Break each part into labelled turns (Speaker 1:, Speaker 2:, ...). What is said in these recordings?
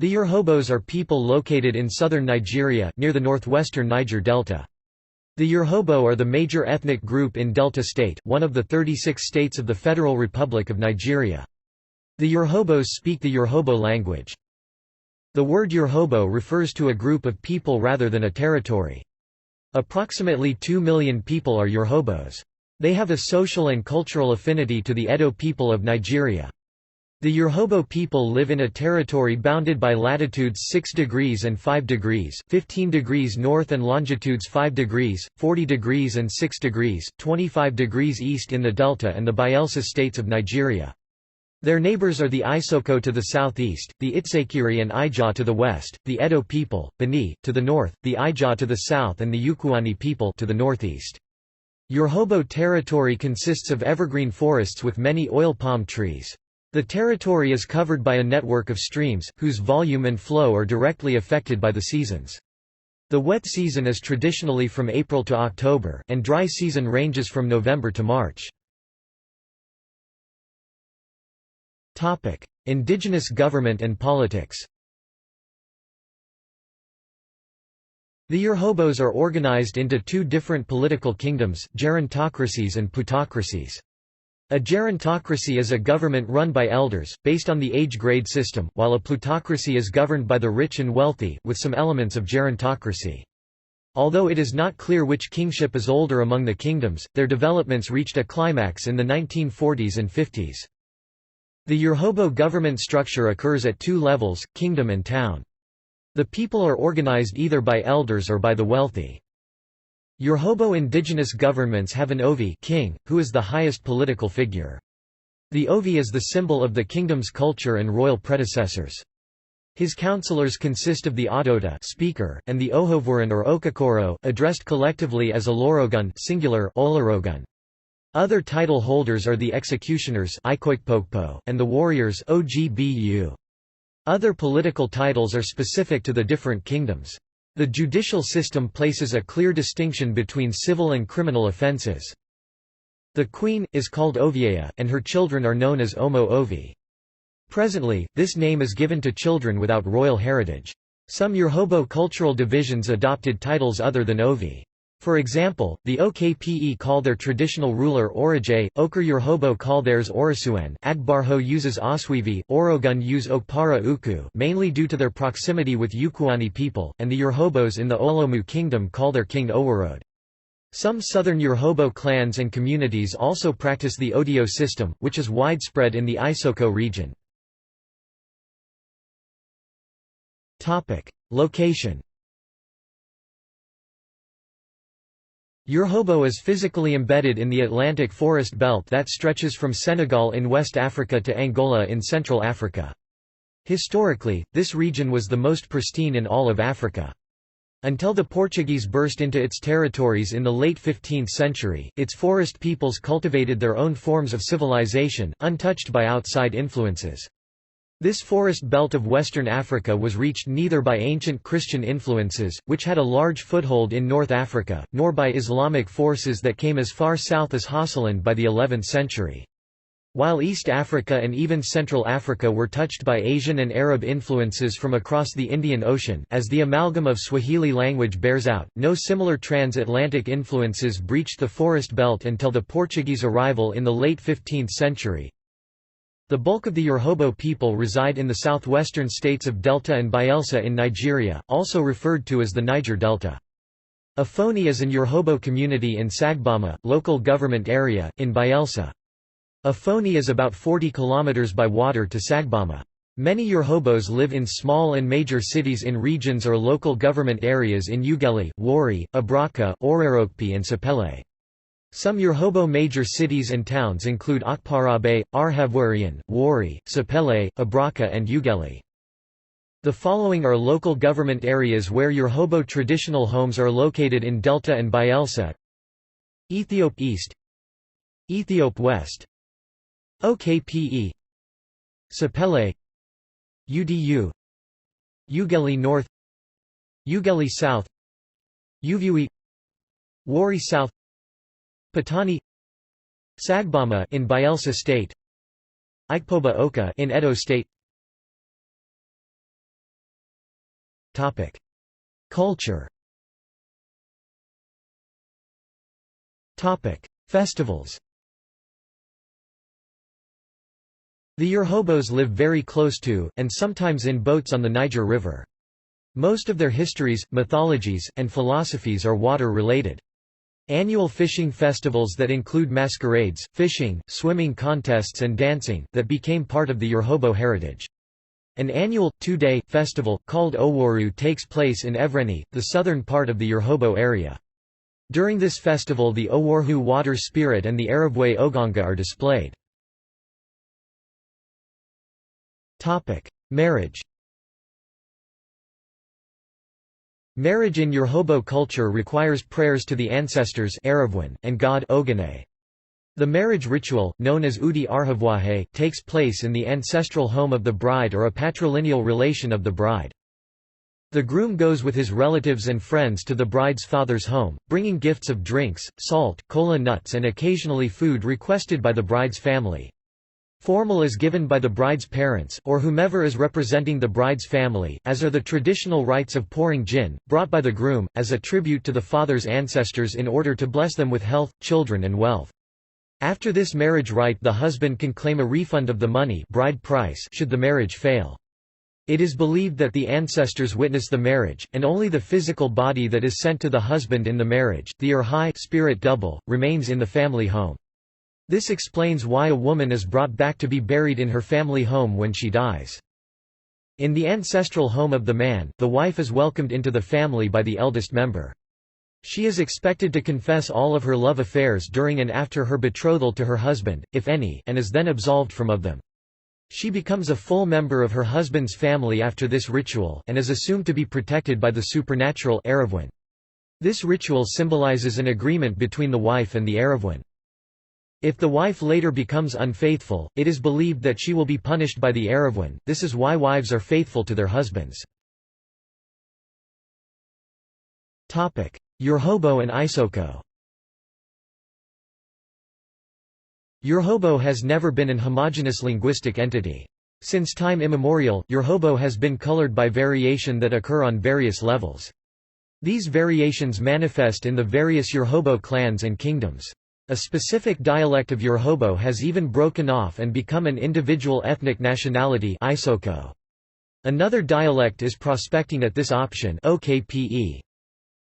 Speaker 1: The Urhobos are people located in southern Nigeria, near the northwestern Niger Delta. The Urhobo are the major ethnic group in Delta State, one of the 36 states of the Federal Republic of Nigeria. The Urhobos speak the Urhobo language. The word Urhobo refers to a group of people rather than a territory. Approximately 2 million people are Urhobos. They have a social and cultural affinity to the Edo people of Nigeria. The Urhobo people live in a territory bounded by latitudes 6 degrees and 5 degrees, 15 degrees north and longitudes 5 degrees, 40 degrees and 6 degrees, 25 degrees east in the Delta and the Bayelsa states of Nigeria. Their neighbors are the Isoko to the southeast, the Itsekiri and Ija to the west, the Edo people, Bani, to the north, the Ija to the south and the Yukwani people to the northeast. Urhobo territory consists of evergreen forests with many oil palm trees. The territory is covered by a network of streams, whose volume and flow are directly affected by the seasons. The wet season is traditionally from April to October, and dry season ranges from November to March. Indigenous government and politics. The Urhobos are organized into two different political kingdoms, gerontocracies and plutocracies. A gerontocracy is a government run by elders, based on the age grade system, while a plutocracy is governed by the rich and wealthy, with some elements of gerontocracy. Although it is not clear which kingship is older among the kingdoms, their developments reached a climax in the 1940s and 50s. The Urhobo government structure occurs at two levels, kingdom and town. The people are organized either by elders or by the wealthy. Urhobo indigenous governments have an Ovi king, who is the highest political figure. The Ovi is the symbol of the kingdom's culture and royal predecessors. His councillors consist of the Adota speaker, and the Ohovoran or Okokoro, addressed collectively as Olorogun singular Olorogun. Other title holders are the executioners and the warriors Ogbu. Other political titles are specific to the different kingdoms. The judicial system places a clear distinction between civil and criminal offences. The queen is called Ovieya, and her children are known as Omo Ovi. Presently, this name is given to children without royal heritage. Some Urhobo cultural divisions adopted titles other than Ovi. For example, the Okpe call their traditional ruler Orije, Okar Urhobo call theirs Orisuan, Agbarho uses Oswivi, Orogun use Okpara Uku mainly due to their proximity with Yukwani people, and the Urhobos in the Olomu kingdom call their king Owarode. Some southern Urhobo clans and communities also practice the Odio system, which is widespread in the Isoko region. Location. Urhobo is physically embedded in the Atlantic forest belt that stretches from Senegal in West Africa to Angola in Central Africa. Historically, this region was the most pristine in all of Africa. Until the Portuguese burst into its territories in the late 15th century, its forest peoples cultivated their own forms of civilization, untouched by outside influences. This forest belt of Western Africa was reached neither by ancient Christian influences, which had a large foothold in North Africa, nor by Islamic forces that came as far south as Hausaland by the 11th century. While East Africa and even Central Africa were touched by Asian and Arab influences from across the Indian Ocean, as the amalgam of Swahili language bears out, no similar transatlantic influences breached the forest belt until the Portuguese arrival in the late 15th century. The bulk of the Urhobo people reside in the southwestern states of Delta and Bayelsa in Nigeria, also referred to as the Niger Delta. Afoni is an Urhobo community in Sagbama, local government area, in Bayelsa. Afoni is about 40 km by water to Sagbama. Many Urhobos live in small and major cities in regions or local government areas in Ughelli, Wari, Abraka, Orerokpi and Sapele. Some Urhobo major cities and towns include Akparabe, Arhavwarian, Wari, Sapele, Abraka and Ughelli. The following are local government areas where Urhobo traditional homes are located in Delta and Bayelsa: Ethiop East, Ethiop West, Okpe, Sapele, Udu, Ughelli North, Ughelli South, Uvui, Wari South, Patani, Sagbama in Bayelsa State, Ikpoba Oka in Edo State. Culture. Festivals. The Urhobos live very close to, and sometimes in boats on the Niger River. Most of their histories, mythologies, and philosophies are water-related. Annual fishing festivals that include masquerades, fishing, swimming contests and dancing that became part of the Urhobo heritage. An annual, 2-day, festival, called Oworu takes place in Evreni, the southern part of the Urhobo area. During this festival the Oworhu water spirit and the Arabwe Oganga are displayed. Marriage. Marriage in Urhobo culture requires prayers to the ancestors and God Ogane. The marriage ritual, known as Udi Arhavwahe, takes place in the ancestral home of the bride or a patrilineal relation of the bride. The groom goes with his relatives and friends to the bride's father's home, bringing gifts of drinks, salt, kola nuts and occasionally food requested by the bride's family. Formal is given by the bride's parents, or whomever is representing the bride's family, as are the traditional rites of pouring gin, brought by the groom, as a tribute to the father's ancestors in order to bless them with health, children and wealth. After this marriage rite the husband can claim a refund of the money bride price should the marriage fail. It is believed that the ancestors witness the marriage, and only the physical body that is sent to the husband in the marriage, the Urhai spirit double, remains in the family home. This explains why a woman is brought back to be buried in her family home when she dies. In the ancestral home of the man, the wife is welcomed into the family by the eldest member. She is expected to confess all of her love affairs during and after her betrothal to her husband, if any, and is then absolved from of them. She becomes a full member of her husband's family after this ritual, and is assumed to be protected by the supernatural Aravwan. This ritual symbolizes an agreement between the wife and the Aravwan. If the wife later becomes unfaithful, it is believed that she will be punished by the Aravwan. This is why wives are faithful to their husbands. Urhobo and Isoko. Urhobo has never been an homogeneous linguistic entity. Since time immemorial, Urhobo has been colored by variation that occur on various levels. These variations manifest in the various Urhobo clans and kingdoms. A specific dialect of Urhobo has even broken off and become an individual ethnic nationality Isoko. Another dialect is prospecting at this option OKPE.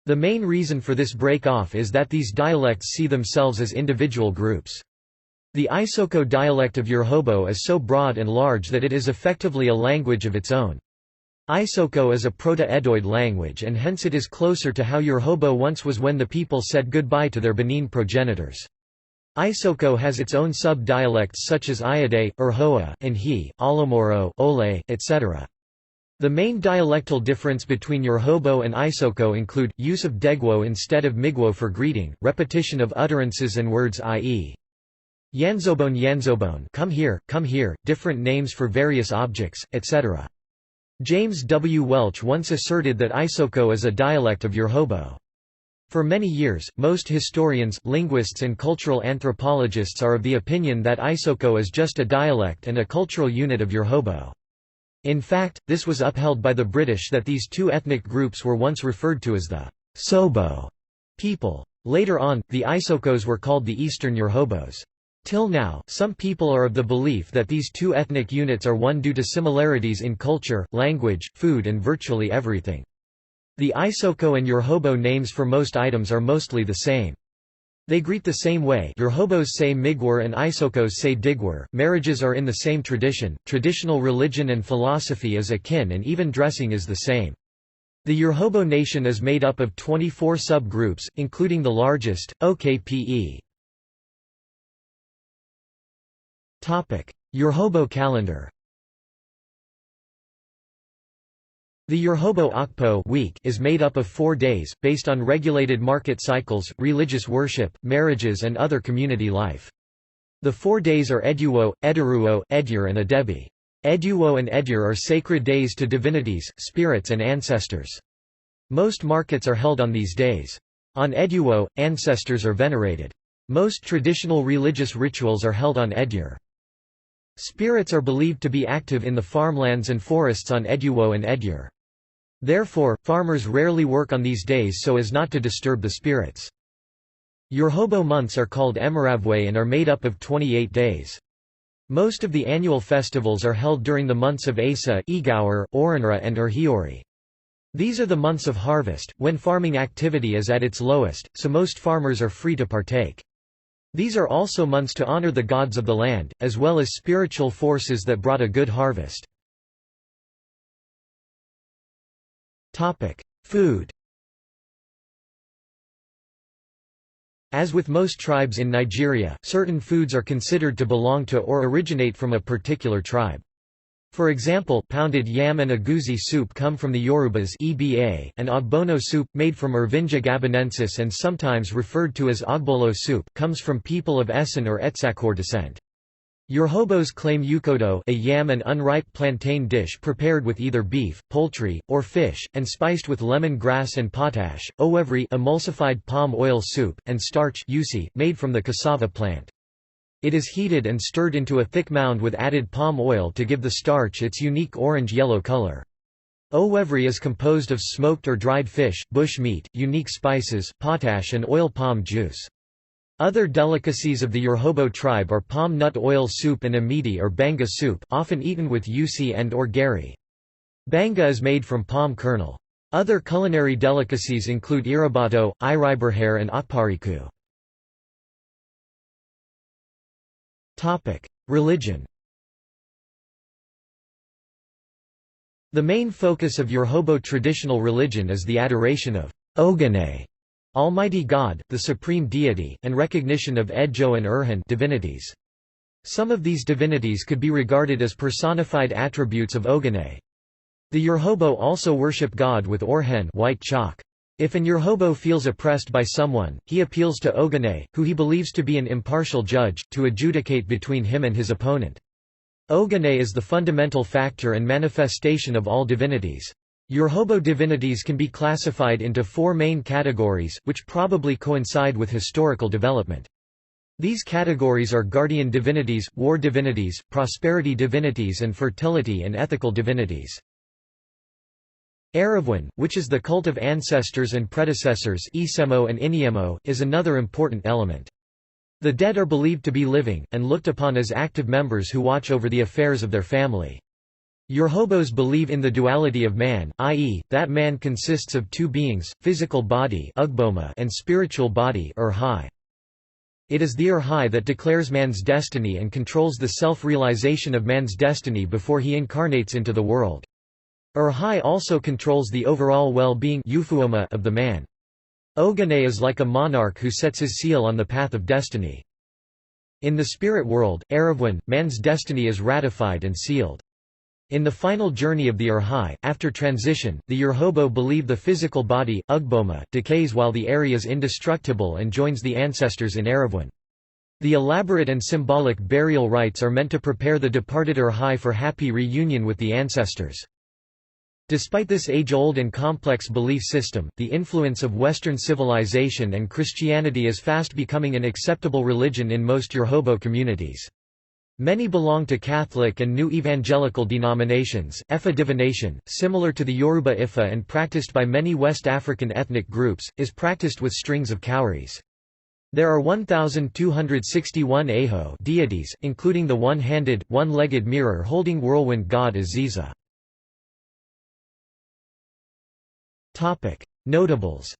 Speaker 1: The main reason for this break-off is that these dialects see themselves as individual groups. The Isoko dialect of Urhobo is so broad and large that it is effectively a language of its own. Isoko is a Proto-Edoid language and hence it is closer to how Urhobo once was when the people said goodbye to their Benin progenitors. Isoko has its own sub-dialects such as Iade, Urhoa, Nhi, Olomoro, Ole, etc. The main dialectal difference between Urhobo and Isoko include, use of degwo instead of migwo for greeting, repetition of utterances and words i.e. Yanzobone come here, different names for various objects, etc. James W. Welch once asserted that Isoko is a dialect of Urhobo. For many years, most historians, linguists and cultural anthropologists are of the opinion that Isoko is just a dialect and a cultural unit of Urhobo. In fact, this was upheld by the British that these two ethnic groups were once referred to as the Sobo people. Later on, the Isokos were called the Eastern Urhobos. Till now, some people are of the belief that these two ethnic units are one due to similarities in culture, language, food and virtually everything. The Isoko and Urhobo names for most items are mostly the same. They greet the same way. Urhobos say migwar and Isokos say digwar. Marriages are in the same tradition, traditional religion and philosophy is akin and even dressing is the same. The Urhobo nation is made up of 24 sub-groups, including the largest, OKPE. Urhobo calendar. The Urhobo Akpo week is made up of 4 days, based on regulated market cycles, religious worship, marriages and other community life. The 4 days are Eduo, Eduruo, Edyur and Adebi. Eduo and Edyur are sacred days to divinities, spirits and ancestors. Most markets are held on these days. On Eduo, ancestors are venerated. Most traditional religious rituals are held on Edyur. Spirits are believed to be active in the farmlands and forests on Eduo and Edyur. Therefore, farmers rarely work on these days so as not to disturb the spirits. Uhrobo months are called Emeravwe and are made up of 28 days. Most of the annual festivals are held during the months of Asa, Igawar, Oranra and Urhiori. These are the months of harvest, when farming activity is at its lowest, so most farmers are free to partake. These are also months to honor the gods of the land, as well as spiritual forces that brought a good harvest. Food. As with most tribes in Nigeria, certain foods are considered to belong to or originate from a particular tribe. For example, pounded yam and agusi soup come from the Yorubas (EBA), and ogbono soup, made from Irvingia gabonensis and sometimes referred to as ogbolo soup, comes from people of Esan or Etsakor descent. Urhobos claim yukodo, a yam and unripe plantain dish prepared with either beef, poultry, or fish, and spiced with lemon grass and potash, owevri, emulsified palm oil soup, and starch yusi, made from the cassava plant. It is heated and stirred into a thick mound with added palm oil to give the starch its unique orange-yellow color. Owevri is composed of smoked or dried fish, bush meat, unique spices, potash and oil palm juice. Other delicacies of the Urhobo tribe are palm nut oil soup and amidi or banga soup, often eaten with yusi and or gari. Banga is made from palm kernel. Other culinary delicacies include irabato, iriberhare and akpariku. Religion. The main focus of Urhobo traditional religion is the adoration of Ogene, Almighty God, the supreme deity, and recognition of Ejo and Urhan divinities. Some of these divinities could be regarded as personified attributes of Ogene. The Urhobo also worship God with Orhen white chalk. If an Urhobo feels oppressed by someone, he appeals to Ogene, who he believes to be an impartial judge, to adjudicate between him and his opponent. Ogene is the fundamental factor and manifestation of all divinities. Urhobo divinities can be classified into four main categories, which probably coincide with historical development. These categories are guardian divinities, war divinities, prosperity divinities and fertility and ethical divinities. Eravwan, which is the cult of ancestors and predecessors Isemo and Iniemo, is another important element. The dead are believed to be living, and looked upon as active members who watch over the affairs of their family. Urhobos believe in the duality of man, i.e., that man consists of two beings, physical body and spiritual body. It is the Urhai that declares man's destiny and controls the self-realization of man's destiny before he incarnates into the world. Urhai also controls the overall well-being of the man. Ogene is like a monarch who sets his seal on the path of destiny. In the spirit world, Eravwan, man's destiny is ratified and sealed. In the final journey of the Urhai, after transition, the Urhobo believe the physical body, Ugboma, decays while the Eri is indestructible and joins the ancestors in Eravwan. The elaborate and symbolic burial rites are meant to prepare the departed Urhai for happy reunion with the ancestors. Despite this age-old and complex belief system, the influence of Western civilization and Christianity is fast becoming an acceptable religion in most Urhobo communities. Many belong to Catholic and New Evangelical denominations. Ifa divination, similar to the Yoruba Ifa and practiced by many West African ethnic groups, is practiced with strings of cowries. There are 1,261 Aho deities, including the one-handed, one-legged mirror holding whirlwind god Aziza. Notables.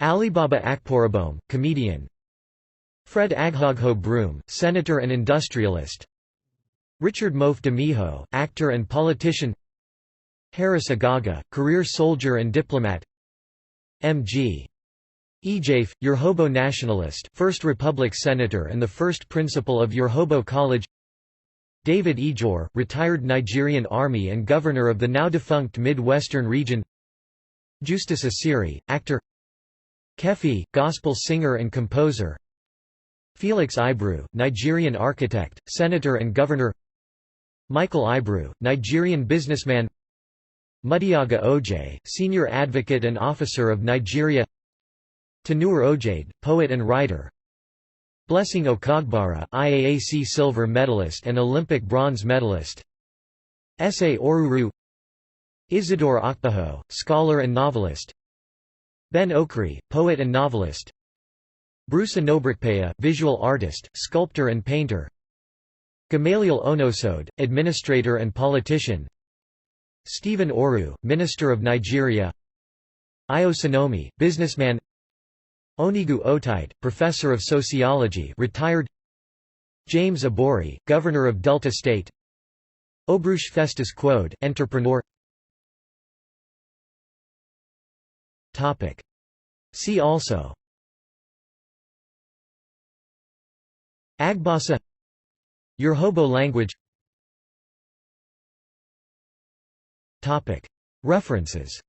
Speaker 1: Alibaba Akporabome, comedian. Fred Aghogho Broom, senator and industrialist. Richard Mofe Demiho, actor and politician. Harris Agaga, career soldier and diplomat. M.G. Ejafe, Urhobo nationalist, First Republic senator and the first principal of Urhobo College. David Ejor, retired Nigerian Army and governor of the now-defunct Mid-Western region. Justus Asiri, actor. Kefi, gospel singer and composer. Felix Ibru, Nigerian architect, senator and governor. Michael Ibru, Nigerian businessman. Mudiaga Ojay, senior advocate and officer of Nigeria. Tanur Ojade, poet and writer. Blessing Okagbara, IAAC silver medalist and Olympic bronze medalist. Ese Oruru, Isidore Akbaho, scholar and novelist. Ben Okri, poet and novelist. Bruce Inobrikpeya, visual artist, sculptor and painter. Gamaliel Onosode, administrator and politician. Stephen Oru, minister of Nigeria. Io Sonomi, businessman. Onigu Otite, professor of sociology, retired. James Abori, governor of Delta State. Obruch Festus Quode, entrepreneur. Topic. See also: Agbasa, Uhrobo language. Topic. References.